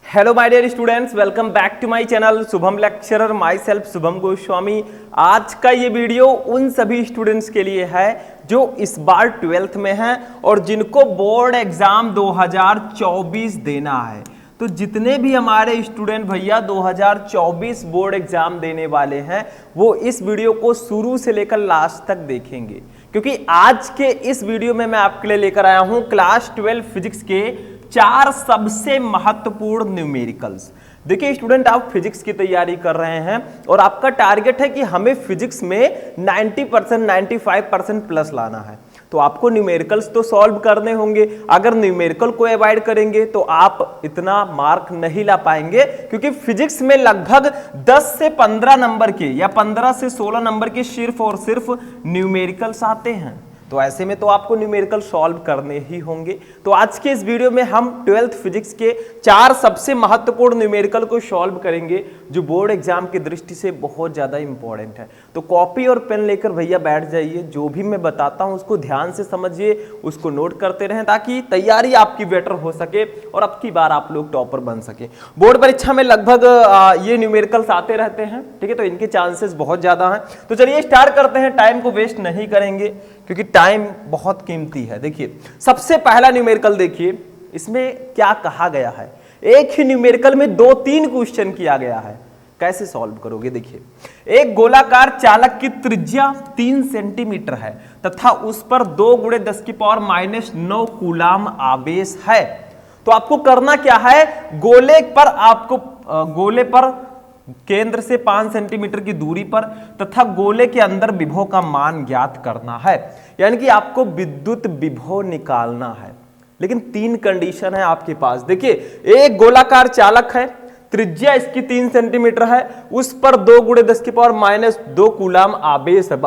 Hello my dear students, welcome back to my channel Shubham lecturer, myself Shubham Goswami. आज का ये video उन सभी स्टूडेंट्स के लिए है जो इस बार 12th में हैं और जिनको बोर्ड एग्जाम 2024 देना है। तो जितने भी हमारे स्टूडेंट भैया 2024 बोर्ड एग्जाम देने वाले हैं वो इस वीडियो को शुरू से लेकर लास्ट तक देखेंगे, क्योंकि आज के इस वीडियो में मैं आपके लिए लेकर आया हूं क्लास 12 फिजिक्स के 4 सबसे महत्वपूर्ण न्यूमेरिकल्स। देखिए स्टूडेंट, आप फिजिक्स की तैयारी कर रहे हैं और आपका टारगेट है कि हमें फिजिक्स में 90% 95% प्लस लाना है, तो आपको न्यूमेरिकल्स तो सॉल्व करने होंगे। अगर न्यूमेरिकल को अवॉइड करेंगे तो आप इतना मार्क नहीं ला पाएंगे, क्योंकि फिजिक्स में लगभग 10 से 15 नंबर के या 15 से 16 नंबर के सिर्फ और सिर्फ न्यूमेरिकल्स आते हैं। तो ऐसे में तो आपको न्यूमेरिकल सॉल्व करने ही होंगे। तो आज के इस वीडियो में हम 12th फिजिक्स के 4 सबसे महत्वपूर्ण न्यूमेरिकल को सॉल्व करेंगे जो बोर्ड एग्जाम की दृष्टि से बहुत ज्यादा इंपॉर्टेंट है। तो कॉपी और पेन लेकर भैया बैठ जाइए, जो भी मैं बताता हूं उसको ध्यान से समझिए, उसको नोट करते रहें ताकि तैयारी आपकी बेटर हो सके और अब की बार आप लोग टॉपर बन सके। बोर्ड परीक्षा में लगभग ये न्यूमेरिकल्स आते रहते हैं, ठीक है, तो इनके चांसेस बहुत ज्यादा हैं। तो चलिए स्टार्ट करते हैं, टाइम को वेस्ट नहीं करेंगे क्योंकि टाइम बहुत कीमती है। देखिए सबसे पहला न्यूमेरिकल देखिए, इसमें क्या कहा गया है। एक ही न्यूमेरिकल में 2-3 क्वेश्चन किया गया है, कैसे सॉल्व करोगे। देखिए एक गोलाकार चालक की त्रिज्या 3 सेंटीमीटर है तथा उस पर 2 × 10⁻⁻9 कूलाम आवेश है। तो आपको करना क्या है, गोले पर केंद्र से 5 सेंटीमीटर की दूरी पर तथा गोले के अंदर विभव का मान ज्ञात करना है, यानी कि आपको विद्युत विभव निकालना है। लेकिन 3 कंडीशन है आपके पास। देखिए एक गोलाकार चालक है, त्रिज्या इसकी 3 सेंटीमीटर है, उस पर 2 × 10⁻⁻2 कूलाम आवेश है,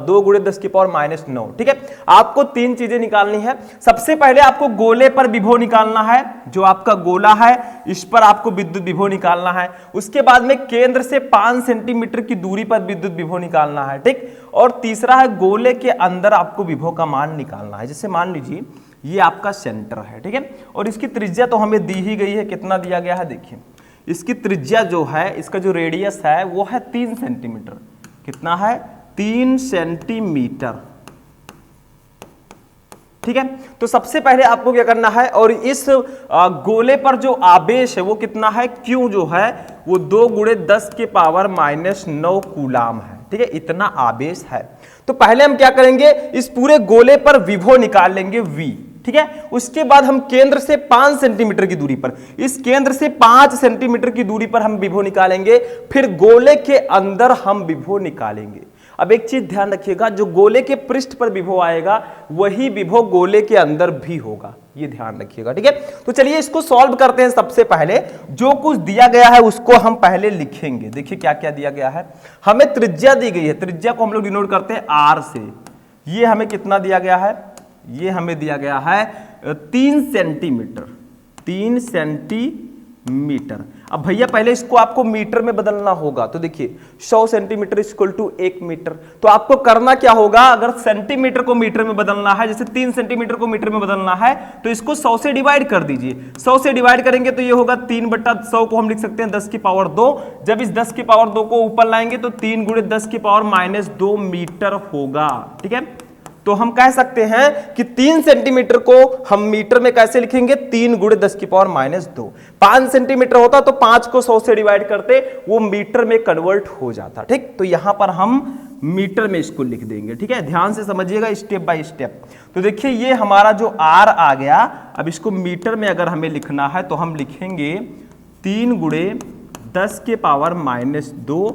2 × 10⁻⁹, ठीक है। आपको 3 चीजें निकालनी है। सबसे पहले आपको गोले पर विभव निकालना है, जो आपका गोला है इस पर आपको विद्युत विभव निकालना है। उसके बाद में केंद्र से 5 सेंटीमीटर की दूरी पर विद्युत विभव निकालना है, ठीक। और तीसरा है गोले के अंदर आपको विभव का मान निकालना है। जैसे मान लीजिए ये आपका सेंटर है, ठीक है, और इसकी त्रिज्या तो हमें दी ही गई है। कितना दिया गया है, देखिए इसकी त्रिज्या जो है, इसका जो रेडियस है वो है 3 सेंटीमीटर। कितना है, 3 सेंटीमीटर, ठीक है। तो सबसे पहले आपको क्या करना है, और इस गोले पर जो आवेश है वो कितना है, Q जो है वो 2 × 10⁻⁻9 कूलाम है, ठीक है, इतना आवेश है। तो पहले हम क्या करेंगे, इस पूरे गोले पर विभव निकाल लेंगे V, ठीक है। उसके बाद हम केंद्र से 5 सेंटीमीटर की दूरी पर, इस केंद्र से 5 सेंटीमीटर की दूरी पर हम विभव निकालेंगे, फिर गोले के अंदर हम विभव निकालेंगे। अब एक चीज ध्यान रखिएगा, जो गोले के पृष्ठ पर विभव आएगा वही विभव गोले के अंदर भी होगा, ये ध्यान रखिएगा, ठीक है। तो चलिए इसको सॉल्व करते हैं। सबसे पहले जो कुछ दिया गया है उसको हम पहले लिखेंगे। देखिए क्या क्या दिया गया है, हमें त्रिज्या दी गई है, त्रिज्या को हम लोग डिनोट करते हैं R से। ये हमें कितना दिया गया है, ये हमें दिया गया है 3 सेंटीमीटर, 3 सेंटीमीटर। अब भैया पहले इसको आपको मीटर में बदलना होगा, तो देखिए 100 सेंटीमीटर = 1 मीटर। तो आपको करना क्या होगा, अगर सेंटीमीटर को मीटर में बदलना है, जैसे 3 सेंटीमीटर को मीटर में बदलना है, तो इसको 100 से डिवाइड कर दीजिए। 100 से डिवाइड करेंगे तो ये होगा 3/100 को हम लिख सकते हैं 10⁻²। जब इस 10⁻² को ऊपर लाएंगे तो 3 × 10⁻⁻2 मीटर होगा, ठीक है। तो हम कह सकते हैं कि 3 सेंटीमीटर को हम मीटर में कैसे लिखेंगे, 3 × 10⁻⁻2। 5 सेंटीमीटर होता तो 5 को 100 से डिवाइड करते, वो मीटर में कन्वर्ट हो जाता, ठीक। तो यहां पर हम मीटर में इसको लिख देंगे, ठीक है। ध्यान से समझिएगा स्टेप बाय स्टेप। तो देखिए ये हमारा जो R आ गया, अब इसको मीटर में अगर हमें लिखना है तो हम लिखेंगे 3 × 10⁻⁻2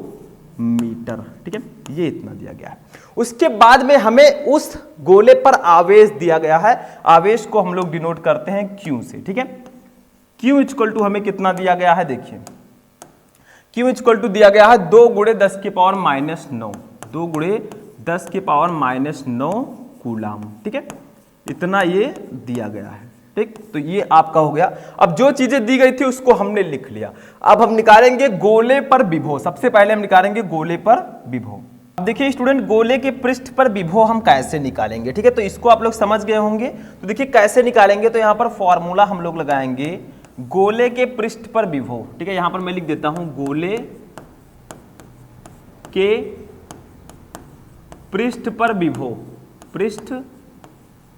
मीटर, ठीक है। ये इतना दिया गया है। उसके बाद में हमें उस गोले पर आवेश दिया गया है, आवेश को हम लोग डिनोट करते हैं Q से, ठीक है। Q = हमें कितना दिया गया है, देखिए Q = दिया गया है 2 × 10⁻⁻9, 2 × 10⁻⁻9 कूलाम, ठीक है, इतना ये दिया गया है, ठीक। तो ये आपका हो गया। अब जो चीजें दी गई थी उसको हमने लिख लिया। अब हम निकालेंगे गोले पर विभव। सबसे पहले हम निकालेंगे गोले पर विभव। अब देखिए स्टूडेंट, गोले के पृष्ठ पर विभव हम कैसे निकालेंगे, ठीक है। तो इसको आप लोग समझ गए होंगे। तो देखिए कैसे निकालेंगे, तो यहां पर फॉर्मूला हम लोग लगाएंगे गोले के पृष्ठ पर विभव, ठीक है, यहां पर मैं लिख देता हूं गोले के पृष्ठ पर विभव, पृष्ठ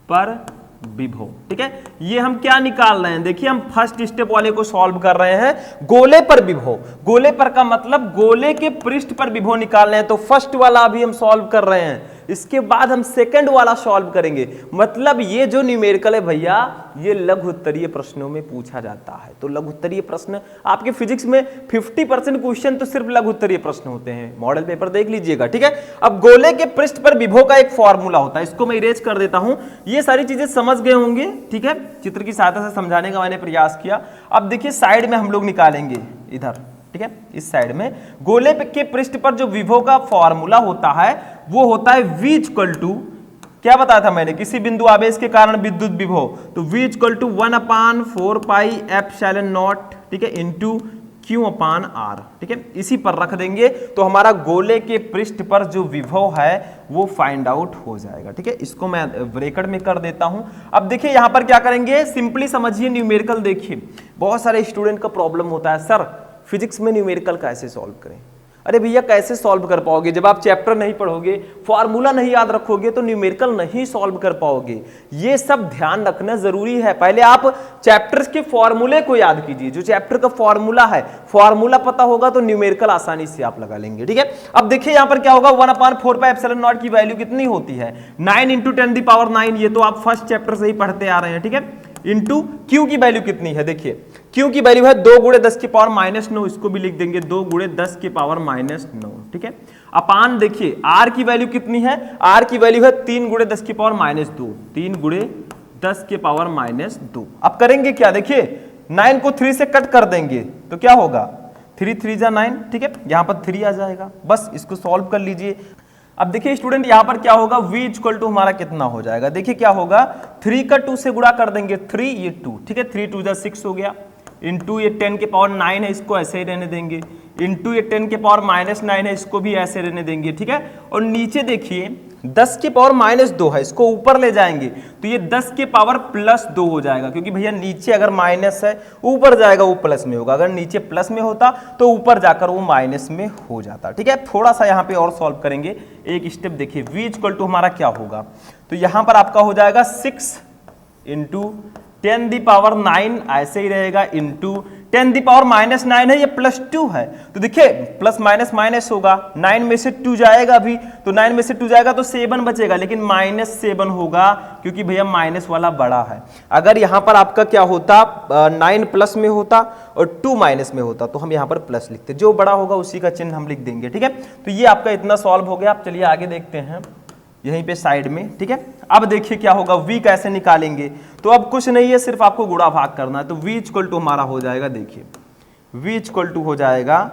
पर विभव, ठीक है। ये हम क्या निकाल रहे हैं, देखिए हम फर्स्ट स्टेप वाले को सॉल्व कर रहे हैं, गोले पर विभव। गोले पर का मतलब गोले के पृष्ठ पर विभव निकाल रहे हैं, तो फर्स्ट वाला अभी हम सॉल्व कर रहे हैं, इसके बाद हम सेकंड वाला सॉल्व करेंगे। मतलब ये जो न्यूमेरिकल है भैया, ये लघु उत्तरीय प्रश्नों में पूछा जाता है। तो लघु उत्तरीय प्रश्न आपके फिजिक्स में 50% क्वेश्चन तो सिर्फ लघु उत्तरीय प्रश्न होते हैं, मॉडल पेपर देख लीजिएगा, ठीक है। अब गोले के पृष्ठ पर विभव का एक फॉर्मूला होता है, इसको मैं इरेज कर देता हूं। ये सारी चीजें समझ गए होंगे, ठीक है, चित्र की सहायता से समझाने का मैंने प्रयास किया। अब देखिए साइड में हम लोग निकालेंगे इधर, ठीक है, इस साइड में गोले के पृष्ठ पर जो विभव का फॉर्मूला होता है वो होता है V इक्वल टू, क्या बताया था मैंने, किसी बिंदु आवेश के कारण विद्युत विभव, तो V equal to 1/4 pi epsilon nought, ठीक है, इंटू Q अपान R, ठीक है, इसी पर रख देंगे तो हमारा गोले के पृष्ठ पर जो विभव है वो फाइंड आउट हो जाएगा, ठीक है। इसको मैं ब्रैकेट में कर देता हूं। अब देखिए यहां पर क्या करेंगे, सिंपली समझिए न्यूमेरिकल। देखिए बहुत सारे स्टूडेंट का प्रॉब्लम होता है, सर फिजिक्स में न्यूमेरिकल कैसे सॉल्व करें। अरे भैया कैसे सॉल्व कर पाओगे, जब आप चैप्टर नहीं पढ़ोगे, फॉर्मूला नहीं याद रखोगे तो न्यूमेरिकल नहीं सॉल्व कर पाओगे। ये सब ध्यान रखना जरूरी है। पहले आप चैप्टर्स के फॉर्मूले को याद कीजिए, जो चैप्टर का फॉर्मूला है, फॉर्मूला पता होगा तो न्यूमेरिकल आसानी से आप लगा लेंगे, ठीक है। अब देखिए यहां पर क्या होगा, 1/4 पाई एप्सिलॉन नॉट की वैल्यू कितनी होती है, 9 × 10⁹, ये तो आप फर्स्ट चैप्टर से ही पढ़ते आ रहे हैं, ठीक है। इंटू क्यू की वैल्यू कितनी है, देखिए क्यू की वैल्यू है 2 × 10⁻⁹, इसको भी लिख देंगे 2 × 10⁻⁹, ठीक है। अपान देखिए आर की वैल्यू कितनी है, आर की वैल्यू है 3 × 10⁻², 3 × 10⁻²। अब करेंगे क्या, देखिए 9 को 3 से कट कर देंगे तो क्या होगा, 3 3 जा 9, ठीक है, यहां पर 3 आ जाएगा। बस इसको सॉल्व कर लीजिए। अब देखिए स्टूडेंट यहां पर क्या होगा, v इक्वल टू हमारा कितना हो जाएगा, देखिए क्या होगा, 3 का 2 से गुणा कर देंगे, 3 ये 2, ठीक है, 3 2 जा 6 हो गया, इंटू ये 10⁻9 है, इसको ऐसे ही रहने देंगे, इंटू ये 10⁻⁻9 है, इसको भी ऐसे रहने देंगे, ठीक है। और नीचे देखिए 10⁻2 है, इसको ऊपर ले जाएंगे तो ये 10⁻+2 हो जाएगा, क्योंकि भैया नीचे अगर माइनस है ऊपर जाएगा वो प्लस में होगा, अगर नीचे प्लस में होता तो ऊपर जाकर वो माइनस में हो जाता, ठीक है। थोड़ा सा यहाँ पे और सॉल्व करेंगे, एक स्टेप देखिए, v इक्वल टू हमारा क्या होगा, तो यहाँ पर आपका हो जाएगा 6 × 10⁹, ऐसे ही रहेगा, इंटू 10⁻⁻9 है, ये +2 है, तो देखिए प्लस माइनस माइनस होगा, 9 में से 2 जाएगा अभी, तो 9 में से 2 जाएगा तो 7 बचेगा, लेकिन -7 होगा क्योंकि भैया माइनस वाला बड़ा है। अगर यहाँ पर आपका क्या होता, 9 प्लस में होता और 2 माइनस में होता तो हम यहाँ पर प्लस लिखते, जो बड़ा होगा उसी का चिन्ह हम लिख देंगे, ठीक है। तो ये आपका इतना सॉल्व हो गया। आप चलिए आगे देखते हैं यहीं पे साइड में, ठीक है। अब देखिए क्या होगा, v कैसे निकालेंगे, तो अब कुछ नहीं है, सिर्फ आपको गुणा भाग करना है, तो v इक्वल टू हमारा हो जाएगा, देखिए v इक्वल टू हो जाएगा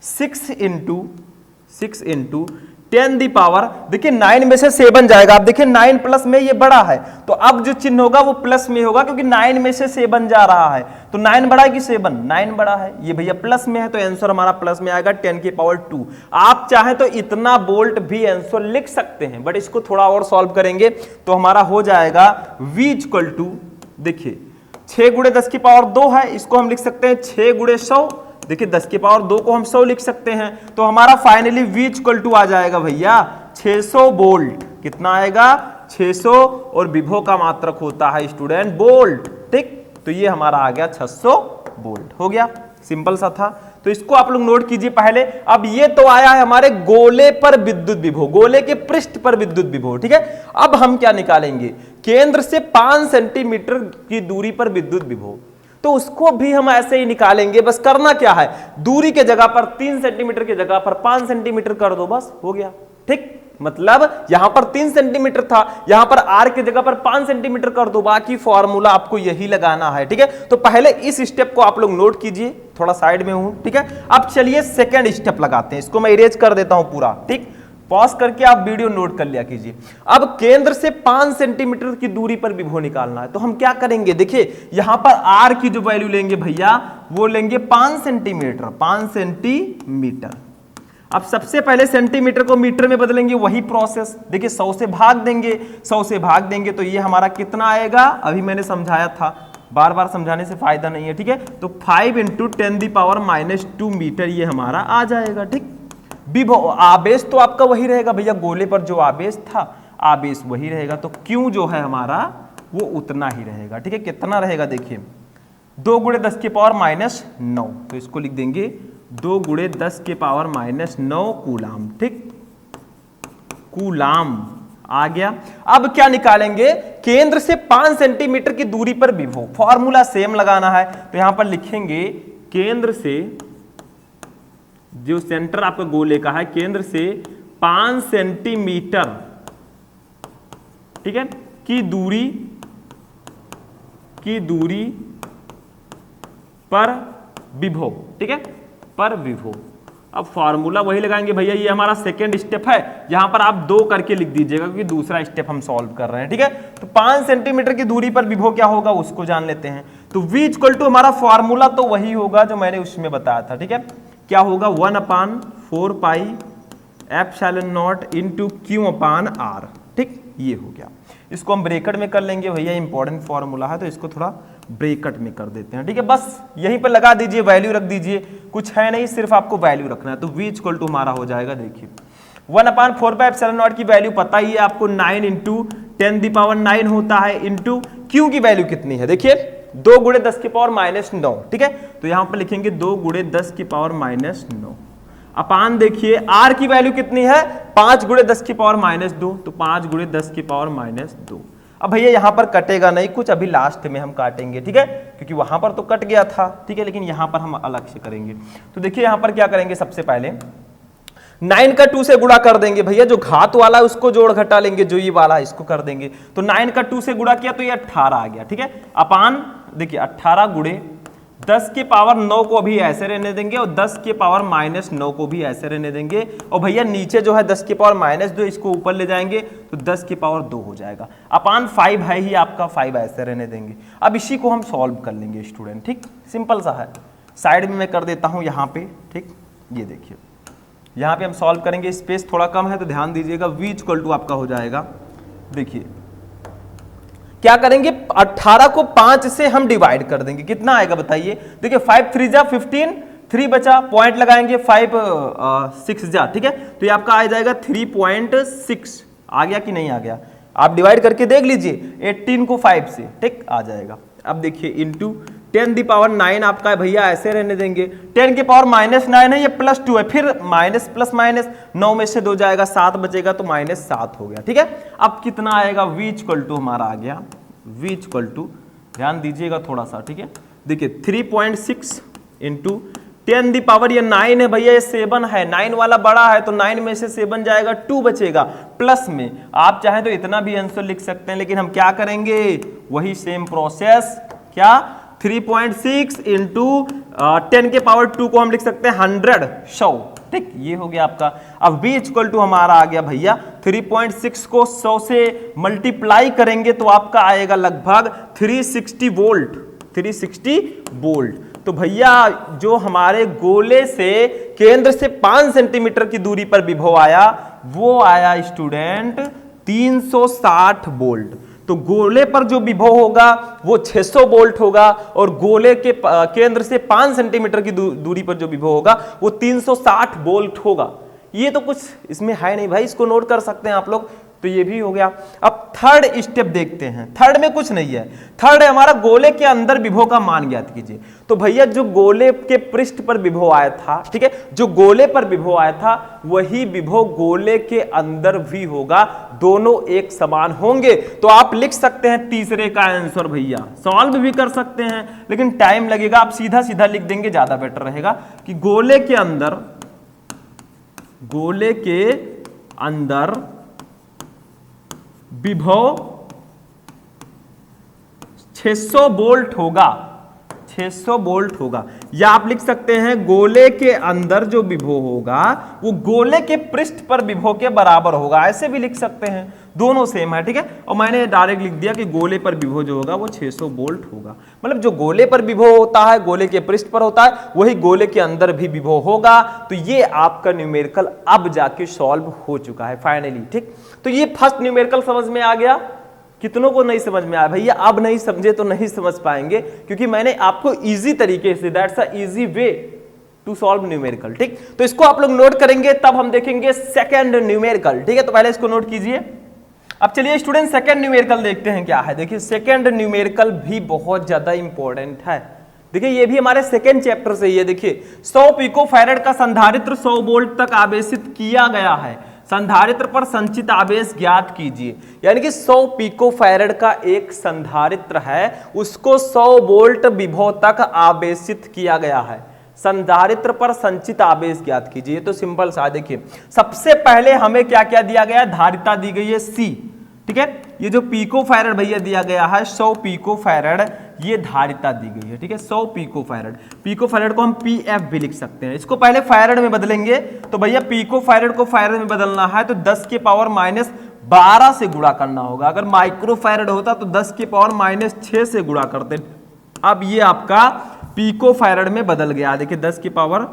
6 × 10⁻, देखिए 9 में से 7 जाएगा, अब देखिए 9 प्लस में ये बड़ा है, तो अब जो चिन्ह होगा वो प्लस में होगा, क्योंकि 9 में से 7 जा रहा है, तो 9 बड़ा है कि 7, 9 बड़ा है, ये भैया प्लस में है, तो आंसर हमारा प्लस में आएगा 10⁻²। आप चाहें तो इतना बोल्ट भी आंसर लिख सकते हैं, बट इसको थोड़ा और सॉल्व करेंगे तो हमारा हो जाएगा v इक्वल टू, देखिए 6 × 10⁻2 है, इसको हम लिख सकते हैं 6 × 100, देखिए 10⁻2 को हम 100 लिख सकते हैं, तो हमारा फाइनली v इक्वल टू आ जाएगा भैया 600 वोल्ट। कितना आएगा, 600, और विभव का मात्रक होता है स्टूडेंट वोल्ट, ठीक, तो ये हमारा आ गया 600 वोल्ट, हो गया, सिंपल सा था। तो इसको आप लोग नोट कीजिए पहले। अब ये तो आया है हमारे गोले पर विद्युत विभव, गोले के पृष्ठ पर विद्युत विभव, ठीक है। अब हम क्या निकालेंगे, केंद्र से 5 सेंटीमीटर की दूरी पर विद्युत विभव, तो उसको भी हम ऐसे ही निकालेंगे। बस करना क्या है, दूरी के जगह पर 3 सेंटीमीटर की जगह पर 5 सेंटीमीटर कर दो, बस हो गया, ठीक। मतलब यहां पर 3 सेंटीमीटर था, यहां पर r की जगह पर 5 सेंटीमीटर कर दो, बाकी फॉर्मूला आपको यही लगाना है, ठीक है। तो पहले इस स्टेप को आप लोग नोट कीजिए, थोड़ा साइड में हूं, ठीक है। अब चलिए सेकेंड स्टेप लगाते हैं, इसको मैं इरेज कर देता हूं पूरा, ठीक, पॉज करके आप वीडियो नोट कर लिया कीजिए। अब केंद्र से 5 सेंटीमीटर की दूरी पर विभव निकालना है, तो हम क्या करेंगे, देखिए यहां पर r की जो वैल्यू लेंगे भैया वो लेंगे 5 सेंटीमीटर, 5 सेंटीमीटर। अब सबसे पहले सेंटीमीटर को मीटर में बदलेंगे, वही प्रोसेस, देखिए 100 से भाग देंगे, 100 से भाग देंगे तो ये हमारा कितना आएगा, अभी मैंने समझाया था बार बार समझाने से फायदा नहीं है, ठीक है। तो 5 × 10⁻² मीटर ये हमारा आ जाएगा, ठीक। विभव आवेश तो आपका वही रहेगा भैया, गोले पर जो आवेश था आवेश वही रहेगा, तो Q जो है हमारा वो उतना ही रहेगा, ठीक है। कितना रहेगा देखिए 2 × 10⁻⁹, तो इसको लिख देंगे 2 × 10⁻⁹ कूलाम, ठीक। कूलाम आ गया। अब क्या निकालेंगे, केंद्र से 5 सेंटीमीटर की दूरी पर विभव, फॉर्मूला सेम लगाना है, तो यहां पर लिखेंगे केंद्र से, जो सेंटर आपका गोले का है, केंद्र से 5 सेंटीमीटर, ठीक है, की दूरी पर विभव, ठीक है, पर विभव। अब फॉर्मूला वही लगाएंगे भैया, ये हमारा सेकेंड स्टेप है, यहां पर आप 2 करके लिख दीजिएगा क्योंकि दूसरा स्टेप हम सॉल्व कर रहे हैं, ठीक है। तो 5 सेंटीमीटर की दूरी पर विभव क्या होगा उसको जान लेते हैं। तो V = हमारा फॉर्मूला तो वही होगा जो मैंने उसमें बताया था, ठीक है। क्या होगा 1/4πε0 × Q/R, ठीक, ये हो गया। इसको हम ब्रैकेट में कर लेंगे भैया, इंपॉर्टेंट फॉर्मूला है तो इसको थोड़ा ब्रैकेट में कर देते हैं, ठीक है। बस यहीं पर लगा दीजिए, वैल्यू रख दीजिए, कुछ है नहीं, सिर्फ आपको वैल्यू रखना है। तो V = हमारा हो जाएगा, देखिए 1/4πε0 की वैल्यू पता ही है आपको, 9 × 10⁹ होता है, इंटू Q की वैल्यू कितनी है देखिए 2 × 10⁻⁹, ठीक है। तो यहां पर लिखेंगे 2 × 10⁻⁹, अपान देखिए R की वैल्यू कितनी है 5 × 10⁻², तो 5 × 10⁻²। अब भैया यहां पर कटेगा नहीं कुछ, अभी लास्ट में हम काटेंगे, ठीक है, क्योंकि वहां पर तो कट गया था, ठीक है, लेकिन यहां पर हम अलग से करेंगे। तो देखिए यहां पर क्या करेंगे, सबसे पहले 9 का 2 से गुणा कर देंगे भैया, जो घात वाला है उसको जोड़ घटा लेंगे, जो ये वाला इसको कर देंगे। तो 9 का 2 से गुणा किया तो ये 18 आ गया, ठीक है। अपान देखिए 18 × 10⁻9 को अभी ऐसे रहने देंगे और 10⁻⁻9 को भी ऐसे रहने देंगे, और भैया नीचे जो है 10⁻⁻2 इसको ऊपर ले जाएंगे तो 10⁻2 हो जाएगा। अपान 5 है ही आपका, 5 ऐसे रहने देंगे। अब इसी को हम सॉल्व कर लेंगे स्टूडेंट, ठीक, सिंपल सा है। साइड में मैं कर देता हूं यहाँ पे, ठीक, ये देखिए यहाँ पे हम सॉल्व करेंगे, स्पेस थोड़ा कम है तो ध्यान दीजिएगा। V = आपका हो जाएगा, देखिए क्या करेंगे 18 को 5 से हम डिवाइड कर देंगे, कितना आएगा बताइए, देखिए 5 3 जा 15, 3 बचा, पॉइंट लगाएंगे 5 6 जा, ठीक है, तो ये आपका आ जाएगा 3.6। आ गया कि नहीं आ गया, आप डिवाइड करके देख लीजिए 18 को 5 से, ठीक, आ जाएगा। अब देखिए इंटू 10⁹ आपका है भैया, ऐसे रहने देंगे, 10⁻⁹ है, ये +2 है, फिर माइनस प्लस माइनस 9 में से 2 जाएगा, 7 बचेगा तो -7 हो गया, ठीक है। अब कितना आएगा, V = हमारा आ गया, V = ध्यान दीजिएगा थोड़ा सा, ठीक है, देखिए 3.6 × 10⁻, ये 9 है भैया, ये 7 है, 9 वाला बड़ा है तो 9 में से 7 जाएगा, 2 बचेगा, प्लस में आप चाहें तो इतना भी आंसर लिख सकते हैं, लेकिन हम क्या करेंगे, वही सेम प्रोसेस, क्या 3.6 × 10⁻² को हम लिख सकते हैं 100, ठीक, ये हो गया आपका। अब V = हमारा आ गया भैया, 3.6 को 100 से मल्टीप्लाई करेंगे तो आपका आएगा लगभग 360 वोल्ट। तो भैया जो हमारे गोले से केंद्र से 5 सेंटीमीटर की दूरी पर विभव आया, वो आया स्टूडेंट 360 वोल्ट। तो गोले पर जो विभव होगा वो 600 वोल्ट होगा, और गोले के केंद्र से 5 सेंटीमीटर की दूरी पर जो विभव होगा वो 360 वोल्ट होगा। ये तो कुछ इसमें है नहीं भाई, इसको नोट कर सकते हैं आप लोग। तो ये भी हो गया। अब थर्ड स्टेप देखते हैं। थर्ड में कुछ नहीं है, थर्ड है हमारा गोले के अंदर विभव का मान ज्ञात कीजिए। तो भैया जो गोले के पृष्ठ पर विभव आया था, ठीक है, जो गोले पर विभव आया था वही विभव गोले के अंदर भी होगा, दोनों एक समान होंगे। तो आप लिख सकते हैं तीसरे का आंसर भैया, सॉल्व भी कर सकते हैं लेकिन टाइम लगेगा, आप सीधा सीधा लिख देंगे ज्यादा बेटर रहेगा कि गोले के अंदर विभव 600 वोल्ट होगा, 600 वोल्ट होगा। या आप लिख सकते हैं गोले के अंदर जो विभव होगा वो गोले के पृष्ठ पर विभव के बराबर होगा, ऐसे भी लिख सकते हैं, दोनों सेम है, ठीक है। और मैंने डायरेक्ट लिख दिया कि गोले पर विभव जो होगा वो 600 वोल्ट होगा। मतलब जो गोले पर विभव होता है, गोले के पृष्ठ पर होता है, वही गोले के अंदर भी विभव होगा। तो ये आपका न्यूमेरिकल अब जाके सॉल्व हो चुका है फाइनली, ठीक। तो ये फर्स्ट न्यूमेरिकल समझ में आ गया कितनों को नहीं समझ में आया भैया? अब नहीं समझे तो नहीं समझ पाएंगे, क्योंकि मैंने आपको इजी तरीके से, that's a easy way to solve numerical. ठीक, तो इसको आप लोग नोट करेंगे, तब हम देखेंगे सेकंड न्यूमेरिकल। ठीक है, तो पहले इसको नोट कीजिए। अब चलिए स्टूडेंट सेकंड न्यूमेरिकल देखते हैं क्या है। देखिए सेकंड न्यूमेरिकल भी बहुत ज्यादा इंपॉर्टेंट है। देखिए ये भी हमारे सेकंड चैप्टर से ही है। देखिए 100 पिकोफैरेड का संधारित्र 100 वोल्ट तक आवेशित किया गया है, संधारित्र पर संचित आवेश ज्ञात कीजिए। यानी कि 100 पिकोफैरेड का एक संधारित्र है, उसको 100 वोल्ट विभव तक आवेशित किया गया है, संधारित्र पर संचित आवेश ज्ञात कीजिए। तो सिंपल सा, देखिए सबसे पहले हमें क्या क्या दिया गया है? धारिता दी गई है C। ठीक है, ये जो पिकोफैरेड भैया दिया गया है 100 पिकोफैरेड, ये धारिता दी गई है। ठीक है, 100 पिकोफैरेड, पिकोफैरेड को हम PF भी लिख सकते हैं। इसको पहले फैरेड में बदलेंगे, तो भैया पिकोफैरेड को फैरेड में बदलना है तो 10 के पावर माइनस 12 से गुणा करना होगा। अगर माइक्रोफैरेड होता तो 10 के पावर माइनस 6 से गुणा करते। अब ये आपका पिकोफैरेड में बदल गया। देखिए 10 की पावर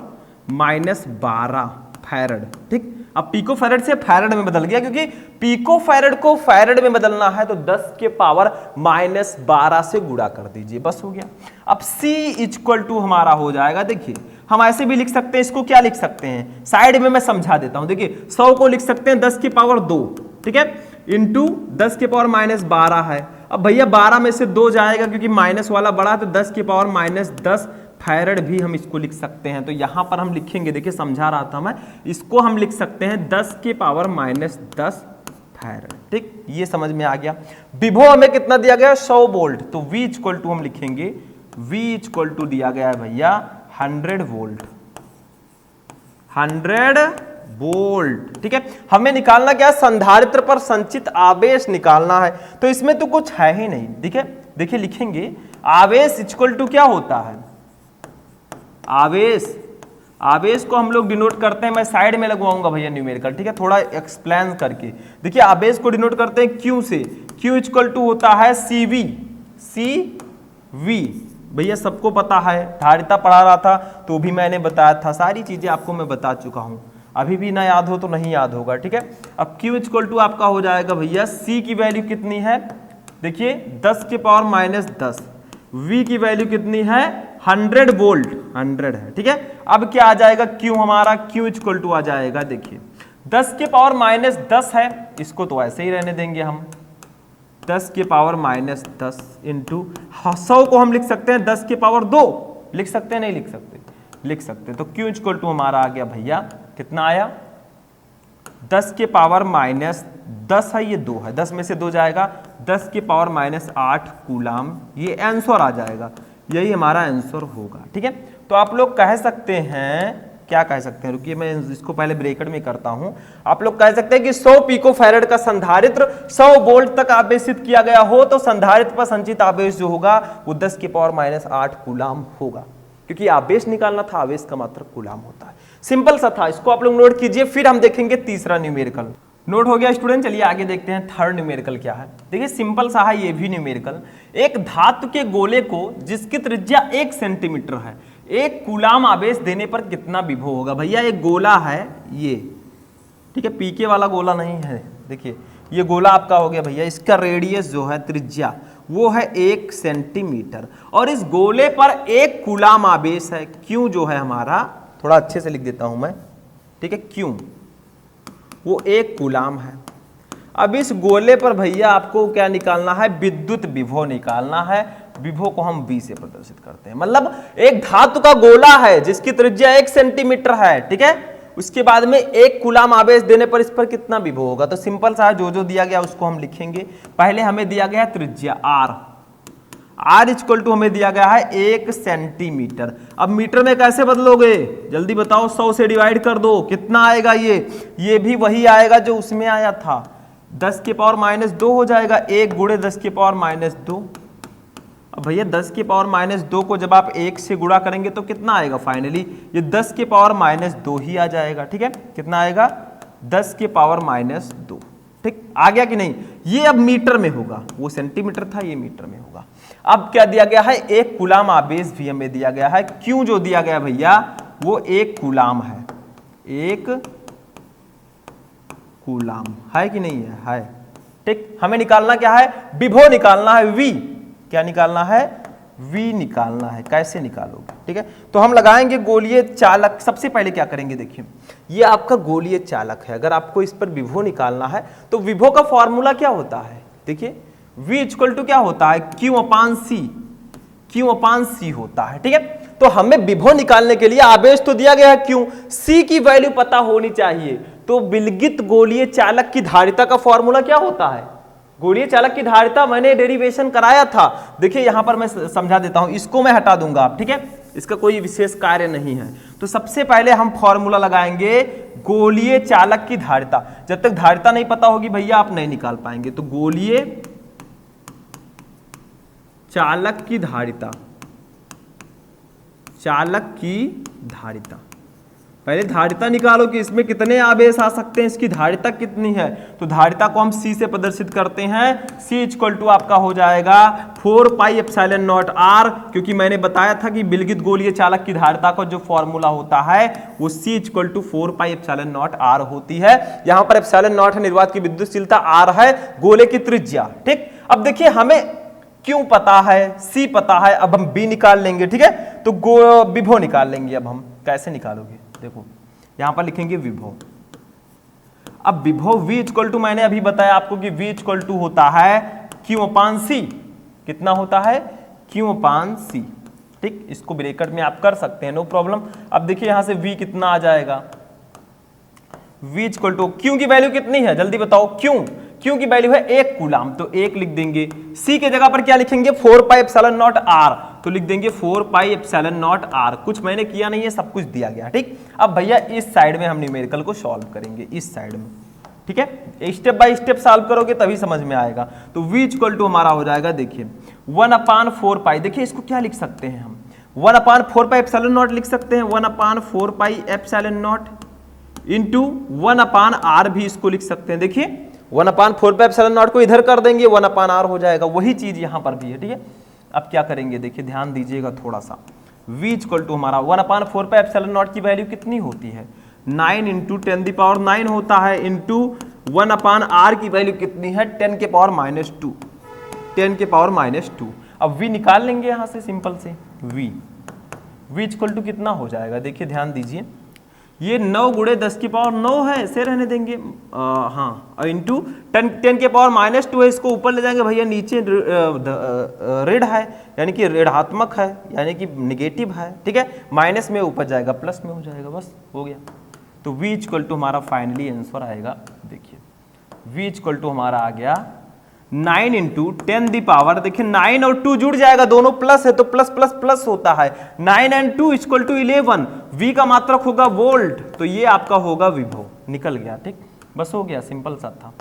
माइनस 12 फैरेड। ठीक, अब पिकोफैरेड से फैरेड में बदल गया, क्योंकि पिकोफैरेड को फैरेड में बदलना है तो 10 के पावर माइनस 12 से गुणा कर दीजिए, बस हो गया। अब C इक्वल टू हमारा हो जाएगा। देखिए हम ऐसे भी लिख सकते हैं, इसको क्या लिख सकते हैं, साइड में मैं समझा देता हूं। देखिए 100 को लिख सकते हैं 10 की पावर 2, ठीक है, इंटू 10 के पावर माइनस 12 है। अब भैया 12 में से 2 जाएगा, क्योंकि माइनस वाला बड़ा, तो 10 के पावर माइनस 10 फैरेड भी हम इसको लिख सकते हैं। तो यहां पर हम लिखेंगे, देखिए समझा रहा था मैं, इसको हम लिख सकते हैं 10 के पावर माइनस 10 फैरेड। ठीक, ये समझ में आ गया। विभव हमें कितना दिया गया? 100 वोल्ट। तो V इक्वल टू हम लिखेंगे, V इक्वल टू दिया गया है भैया 100 वोल्ट, 100 वोल्ट। ठीक है, हमें निकालना क्या है? संधारित्र पर संचित आवेश निकालना है। तो इसमें तो कुछ है ही नहीं। देखिए लिखेंगे आवेश इक्वल टू क्या होता है? आवेश को हम लोग डिनोट करते हैं, मैं साइड में लगवाऊंगा भैया न्यूमेरिकल। ठीक है, थोड़ा एक्सप्लेन करके। देखिए आवेश को डिनोट करते हैं Q से, Q इक्वल टू होता है CV। भैया सबको पता है, धारिता पढ़ा रहा था तो भी मैंने बताया था, सारी चीजें आपको मैं बता चुका हूं। अभी भी ना याद हो तो नहीं याद होगा। ठीक है, अब Q इक्वल टू आपका हो जाएगा भैया, C की वैल्यू कितनी है? देखिए 10 के पावर माइनस 10, V की वैल्यू कितनी है? 100 वोल्ट, 100 है। ठीक है, अब क्या आ जाएगा? Q हमारा Q इक्वल टू आ जाएगा, देखिए 10 के पावर माइनस 10 है, इसको तो ऐसे ही रहने देंगे हम, 10 के पावर माइनस 10 इंटू 100 को हम लिख सकते हैं 10 के पावर 2, लिख सकते हैं नहीं लिख सकते? लिख सकते। तो Q इक्वल टू हमारा आ गया भैया, कितना आया? 10 के पावर माइनस 10 है, ये 2 है, 10 में से 2 जाएगा, 10 के पावर माइनस 8 कूलाम, ये आंसर आ जाएगा, यही हमारा आंसर होगा। ठीक है, तो आप लोग कह सकते हैं, क्या कह सकते हैं, रुकिए मैं इसको पहले ब्रैकेट में करता हूं। आप लोग कह सकते हैं कि 100 पिकोफैरेड का संधारित्र 100 वोल्ट तक आवेशित किया गया हो तो संधारित्र पर संचित आवेश जो होगा वो 10 के पावर माइनस 8 कूलाम होगा, क्योंकि आवेश निकालना था, आवेश का मात्रक कूलाम होता है। सिंपल सा था, इसको आप लोग नोट कीजिए, फिर हम देखेंगे तीसरा न्यूमेरिकल। नोट हो गया स्टूडेंट? चलिए आगे देखते हैं थर्ड न्यूमेरिकल क्या है। देखिए सिंपल सा है ये भी न्यूमेरिकल। एक धातु के गोले को जिसकी त्रिज्या 1 सेंटीमीटर है, 1 कूलाम आवेश देने पर कितना विभव होगा? भैया एक गोला है ये, ठीक है, पीके वाला गोला नहीं है। देखिए ये गोला आपका हो गया भैया, इसका रेडियस जो है, त्रिज्या वो है 1 सेंटीमीटर, और इस गोले पर 1 कूलाम आवेश है। क्यों जो है हमारा, थोड़ा अच्छे से लिख देता हूं मैं, ठीक है, क्यों वो 1 कूलाम है। अब इस गोले पर भैया आपको क्या निकालना है? विद्युत विभव निकालना है। विभव को हम V से प्रदर्शित करते हैं, मतलब एक धातु का गोला है जिसकी त्रिज्या 1 सेंटीमीटर है, ठीक है, उसके बाद में 1 कूलाम आवेश देने पर इस पर कितना विभव होगा? तो सिंपल सा जो जो दिया गया उसको हम लिखेंगे। पहले हमें दिया गया त्रिज्या R इक्वल टू हमें दिया गया है 1 सेंटीमीटर। अब मीटर में कैसे बदलोगे? जल्दी बताओ, 100 से डिवाइड कर दो, कितना आएगा? ये भी वही आएगा जो उसमें आया था, 10 के पावर माइनस 2 हो जाएगा, 1 गुणे 10 के पावर माइनस 2। अब भैया 10 के पावर माइनस 2 को जब आप 1 से गुणा करेंगे तो कितना आएगा? फाइनली ये 10 के पावर माइनस 2 ही आ जाएगा। ठीक है, कितना आएगा? 10 के पावर माइनस 2। ठीक, आ गया कि नहीं? ये अब मीटर में होगा, वो सेंटीमीटर था, ये मीटर में होगा। अब क्या दिया गया है? 1 कूलाम आवेश भी हमें दिया गया है। क्यों जो दिया गया भैया वो 1 कूलाम है, 1 कूलाम है कि नहीं है? ठीक, हमें निकालना क्या है, विभव निकालना है, V क्या निकालना है, V निकालना है। कैसे निकालोगे, ठीक है, तो हम लगाएंगे गोलीय चालक। सबसे पहले क्या करेंगे, देखिए ये आपका गोलीय चालक है, अगर आपको इस पर विभव निकालना है तो विभव का फॉर्मूला क्या होता है, देखिए V इक्वल टू क्या होता है, Q अपान C होता है, ठीक है। तो हमें विभव निकालने के लिए आवेश तो दिया गया है Q, C की वैल्यू पता होनी चाहिए। तो विलगित गोलीय चालक की धारिता का फॉर्मूला क्या होता है, गोलीय चालक की धारिता मैंने डेरिवेशन कराया था, देखिए यहां पर मैं समझा देता हूं, इसको मैं हटा दूंगा, ठीक है, इसका कोई विशेष कार्य नहीं है। तो सबसे पहले हम फॉर्मूला लगाएंगे गोलीय चालक की धारिता। जब तक धारिता नहीं पता होगी भैया आप नहीं निकाल पाएंगे। तो गोलीय चालक की धारिता, पहले धारिता निकालो कि इसमें कितने आवेश आ सकते हैं, इसकी धारिता कितनी है। तो धारिता को हम C से प्रदर्शित करते हैं, C इक्वल टू आपका हो जाएगा 4 पाई एप्सिलॉन नॉट R, क्योंकि मैंने बताया था कि विलगित गोलीय चालक की धारिता का जो फॉर्मूला होता है वो C equal to 4 pi epsilon nought R होती है। यहां पर एप्सिलॉन नॉट है निर्वात की विद्युतशीलता, R है गोले की त्रिज्या, ठीक। अब देखिए हमें क्यों पता है, C पता है, अब हम B निकाल लेंगे, ठीक है। तो विभव निकाल लेंगे। अब हम कैसे निकालोगे, देखो यहां पर लिखेंगे विभव। अब विभव V इक्वल टू मैंने अभी बताया आपको कि V इक्वल टू होता है Q अपान C, कितना होता है, Q अपान C, ठीक। इसको ब्रैकेट में आप कर सकते हैं, नो प्रॉब्लम। अब देखिए यहां से V कितना आ जाएगा, V इक्वल टू Q की वैल्यू कितनी है, जल्दी बताओ, Q की वैल्यू है 1 कूलाम, तो 1 लिख देंगे। C के जगह पर क्या लिखेंगे, 4 पाई एप्सिलॉन नॉट R, तो लिख देंगे 4 पाई एप्सिलॉन नॉट R। कुछ मैंने किया नहीं है, सब कुछ दिया गया, ठीक। अब भैया इस साइड में हम न्यूमेरिकल को सॉल्व करेंगे, इस साइड में, ठीक है, स्टेप बाय स्टेप सॉल्व करोगे तभी समझ में आएगा। तो V इक्वल टू हमारा हो जाएगा, देखिए 1/4 पाई, देखिए इसको क्या लिख सकते हैं हम, 1/4 पाई एप्सिलॉन नॉट लिख सकते हैं, 1/4 pi epsilon not into 1/R भी इसको लिख सकते हैं। देखिए 1/4 पाई एप्सिलॉन नॉट को इधर कर देंगे, 1/R हो जाएगा, वही चीज यहां पर भी है, ठीक है। अब क्या करेंगे, देखिए ध्यान दीजिएगा थोड़ा सा, V इक्वल टू हमारा 1/4 पाई एप्सिलॉन नॉट की वैल्यू कितनी होती है, 9 इंटू 10⁻9 होता है, इंटू 1/R की वैल्यू कितनी है, 10⁻², 10⁻²। अब V निकाल लेंगे यहां से सिंपल से, V इक्वल टू कितना हो जाएगा, देखिए ध्यान दीजिए, ये 9 गुणे 10⁻9 है, ऐसे रहने देंगे, हाँ, इंटू 10⁻² है, इसको ऊपर ले जाएंगे भैया, नीचे ऋण है यानी कि ऋणात्मक है यानी कि निगेटिव है, ठीक है, माइनस में ऊपर जाएगा प्लस में हो जाएगा, बस हो गया। तो V इक्वल टू हमारा फाइनली आंसर आएगा, देखिए V इक्वल टू हमारा आ गया 9 इंटू 10⁻, देखिए 9 और 2 जुड़ जाएगा, दोनों प्लस है तो प्लस प्लस प्लस होता है, 9 and 2 इक्वल टू 11, V का मात्रक होगा वोल्ट, तो ये आपका होगा विभव, निकल गया, ठीक, बस हो गया, सिंपल सा था।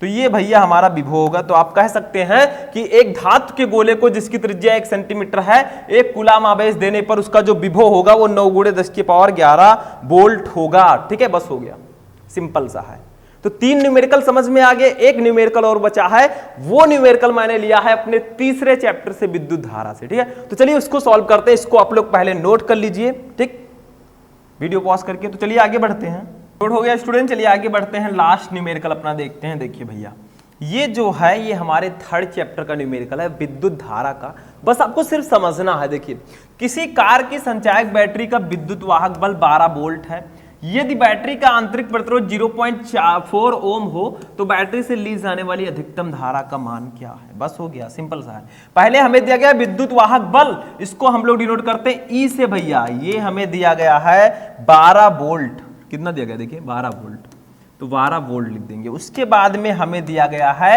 तो ये भैया हमारा विभव होगा। तो आप कह सकते हैं कि एक धातु के गोले को जिसकी त्रिज्या 1 सेंटीमीटर है, 1 कूलाम आवेश देने पर उसका जो विभव होगा वो 9 गुणे 10⁻11 वोल्ट होगा, ठीक है, बस हो गया, सिंपल सा है। तो 3 न्यूमेरिकल समझ में आ गए, एक न्यूमेरिकल और बचा है, वो न्यूमेरिकल मैंने लिया है अपने तीसरे चैप्टर से, विद्युत धारा से, ठीक है। तो चलिए उसको सॉल्व करते हैं, इसको आप लोग पहले नोट कर लीजिए, ठीक, वीडियो पॉज करके। तो चलिए आगे बढ़ते हैं, नोट हो गया स्टूडेंट, चलिए आगे बढ़ते हैं, लास्ट न्यूमेरिकल अपना देखते हैं। देखिए भैया ये जो है ये हमारे 3rd चैप्टर का न्यूमेरिकल है, विद्युत धारा का। बस आपको सिर्फ समझना है, देखिए किसी कार की संचायक बैटरी का विद्युत वाहक बल 12 वोल्ट है, यदि बैटरी का आंतरिक प्रतिरोध 0.4 ओम हो तो बैटरी से ली जाने वाली अधिकतम धारा का मान क्या है। बस हो गया, सिंपल सा है। पहले हमें दिया गया विद्युत वाहक बल, इसको हम लोग डिनोट करते हैं ई से भैया, ये हमें दिया गया है 12 वोल्ट, कितना दिया गया देखिए 12 वोल्ट, तो 12 वोल्ट लिख देंगे। उसके बाद में हमें दिया गया है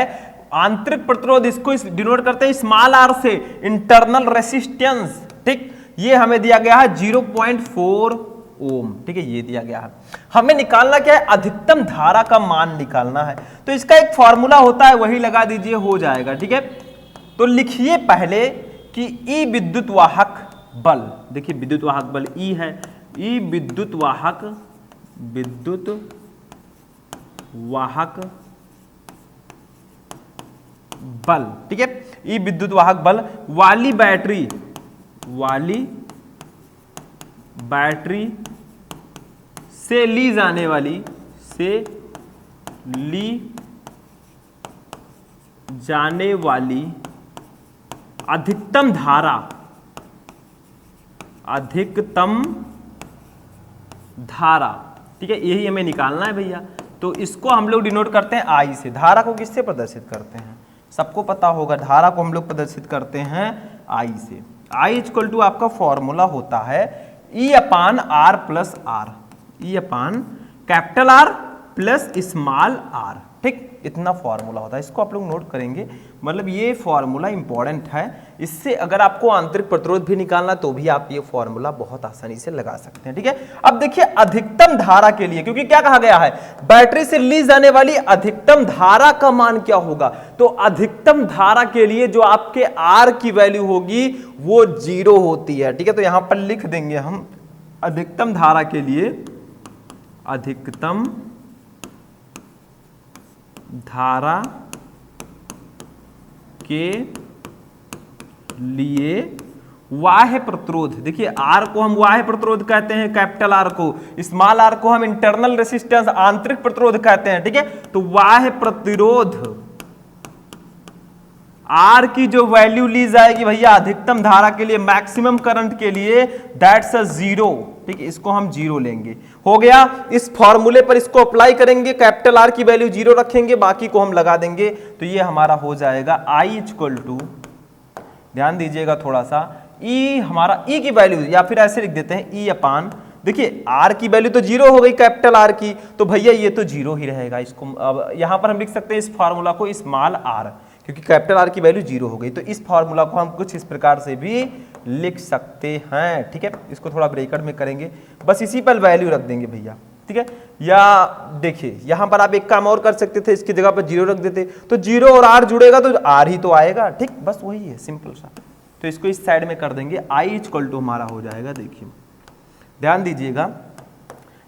आंतरिक प्रतिरोध, इसको डिनोट करते हैं स्मॉल आर से, इंटरनल रेसिस्टेंस, ठीक, ये हमें दिया गया है 0.4 ओम, ठीक है, ये दिया गया है। हमें निकालना क्या है, अधिकतम धारा का मान निकालना है, तो इसका एक फॉर्मूला होता है, वही लगा दीजिए, हो जाएगा, ठीक है। तो लिखिए पहले कि ई विद्युत वाहक बल, देखिए विद्युत वाहक बल ई है, ई विद्युत वाहक बल, ठीक है, ई विद्युत वाहक बल वाली बैटरी से ली जाने वाली अधिकतम धारा, अधिकतम धारा, ठीक है, यही हमें निकालना है भैया। तो इसको हम लोग डिनोट करते हैं आई से। धारा को किससे प्रदर्शित करते हैं, सबको पता होगा, धारा को हम लोग प्रदर्शित करते हैं आई से। आई इक्वल टू आपका फॉर्मूला होता है E upon R plus R, E upon capital R plus small R, ठीक, इतना फॉर्मूला होता है। इसको आप लोग नोट करेंगे, मतलब ये फॉर्मूला इंपॉर्टेंट है। इससे अगर आपको आंतरिक प्रतिरोध भी निकालना तो भी आप ये फॉर्मूला बहुत आसानी से लगा सकते हैं, ठीक है। अब देखिए अधिकतम धारा के लिए, क्योंकि क्या कहा गया है, बैटरी से ली जाने वाली अधिकतम धारा का मान क्या होगा, तो अधिकतम धारा के लिए जो आपके आर की वैल्यू होगी वो 0 होती है, ठीक है। तो यहां पर लिख देंगे हम अधिकतम धारा के लिए, अधिकतम धारा के लिए बाह्य प्रतिरोध, देखिए आर को हम बाह्य प्रतिरोध कहते हैं, कैपिटल आर को, स्मॉल आर को हम इंटरनल रेसिस्टेंस आंतरिक प्रतिरोध कहते हैं, ठीक है। तो बाह्य प्रतिरोध आर की जो वैल्यू ली जाएगी भैया अधिकतम धारा के लिए, मैक्सिमम करंट के लिए, दैट्स अ 0, ठीक है, इसको हम 0 लेंगे। हो गया, इस फॉर्मूले पर इसको अप्लाई करेंगे, कैपिटल आर की वैल्यू 0 रखेंगे, बाकी को हम लगा देंगे, तो ये हमारा हो जाएगा आई इक्वल टू, ध्यान दीजिएगा थोड़ा सा, ई हमारा ई की वैल्यू, या फिर ऐसे लिख देते हैं ई अपान, देखिए आर की वैल्यू तो 0 हो गई कैपिटल आर की, तो भैया ये तो 0 ही रहेगा। इसको अब यहां पर हम लिख सकते हैं इस फॉर्मूला को स्मॉल आर, क्योंकि कैपिटल आर की वैल्यू 0 हो गई। तो इस फॉर्मूला को हम कुछ इस प्रकार से भी लिख सकते हैं, ठीक है। इसको थोड़ा ब्रैकेट में करेंगे, बस इसी पर वैल्यू रख देंगे भैया, ठीक है। या देखिए यहां पर आप एक काम और कर सकते थे, इसकी जगह पर 0 रख देते, तो 0 और आर जुड़ेगा तो आर ही तो आएगा, ठीक, बस वही है, सिंपल सा। तो इसको इस साइड में कर देंगे, आई इक्वल टू हमारा हो जाएगा, देखिए ध्यान दीजिएगा,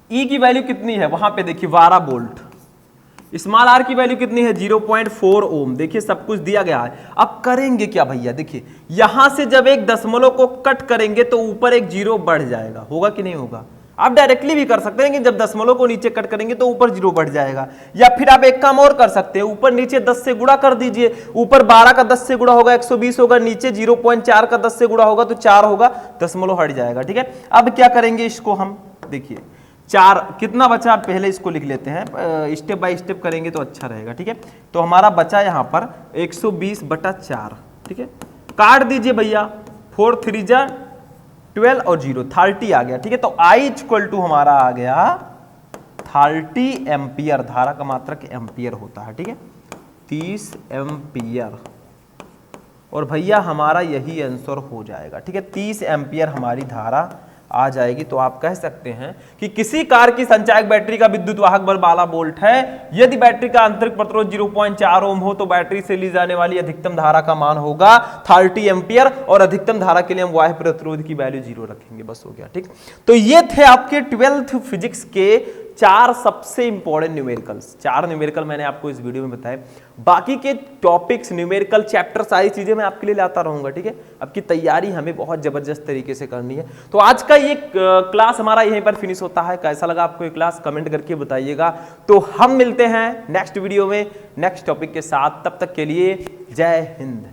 ई की वैल्यू कितनी है, वहां पे देखिए 12 वोल्ट, स्मॉल आर की वैल्यू कितनी है 0.4 ओम, देखिए सब कुछ दिया गया है। अब करेंगे क्या भैया, देखिए यहां से जब एक दशमलव को कट करेंगे तो ऊपर एक 0 बढ़ जाएगा, होगा कि नहीं होगा। आप डायरेक्टली भी कर सकते हैं कि जब दशमलव को नीचे कट करेंगे तो ऊपर 0 बढ़ जाएगा, या फिर आप एक काम और कर सकते हैं, ऊपर नीचे 10 से गुणा कर दीजिए, ऊपर 12 का 10 से गुणा होगा 120 होगा, नीचे 0.4 का 10 से गुणा होगा तो 4 होगा, दशमलव हट जाएगा, ठीक है। अब क्या करेंगे, इसको हम देखिए 4 कितना बचा, पहले इसको लिख लेते हैं, स्टेप बाय स्टेप करेंगे तो अच्छा रहेगा, ठीक है। तो हमारा बचा यहां पर 120/4, ठीक है, काट दीजिए भैया, 4 3 जा 12 और 0 30 आ गया, ठीक है। तो आई इक्वल टू हमारा आ गया 30 एम्पियर, धारा का मात्रक एम्पियर होता है, ठीक है, 30 एम्पियर, और भैया हमारा यही आंसर हो जाएगा, ठीक है, 30 एम्पियर हमारी धारा आ जाएगी। तो आप कह सकते हैं कि किसी कार की संचायक बैटरी का विद्युत वाहक बल 12 वोल्ट है, यदि बैटरी का आंतरिक प्रतिरोध 0.4 ओम हो तो बैटरी से ली जाने वाली अधिकतम धारा का मान होगा 30 एम्पियर, और अधिकतम धारा के लिए हम बाह्य प्रतिरोध की वैल्यू 0 रखेंगे, बस हो गया, ठीक। तो ये थे आपके 12th फिजिक्स के 4 सबसे इंपॉर्टेंट न्यूमेरिकल्स। 4 न्यूमेरिकल मैंने आपको इस वीडियो में बताए, बाकी के टॉपिक्स, न्यूमेरिकल चैप्टर, सारी चीजें मैं आपके लिए लाता रहूंगा, ठीक है। आपकी तैयारी हमें बहुत जबरदस्त तरीके से करनी है। तो आज का ये क्लास हमारा यहीं पर फिनिश होता है। कैसा लगा आपको ये क्लास, कमेंट करके बताइएगा। तो हम मिलते हैं नेक्स्ट वीडियो में नेक्स्ट टॉपिक के साथ, तब तक के लिए जय हिंद।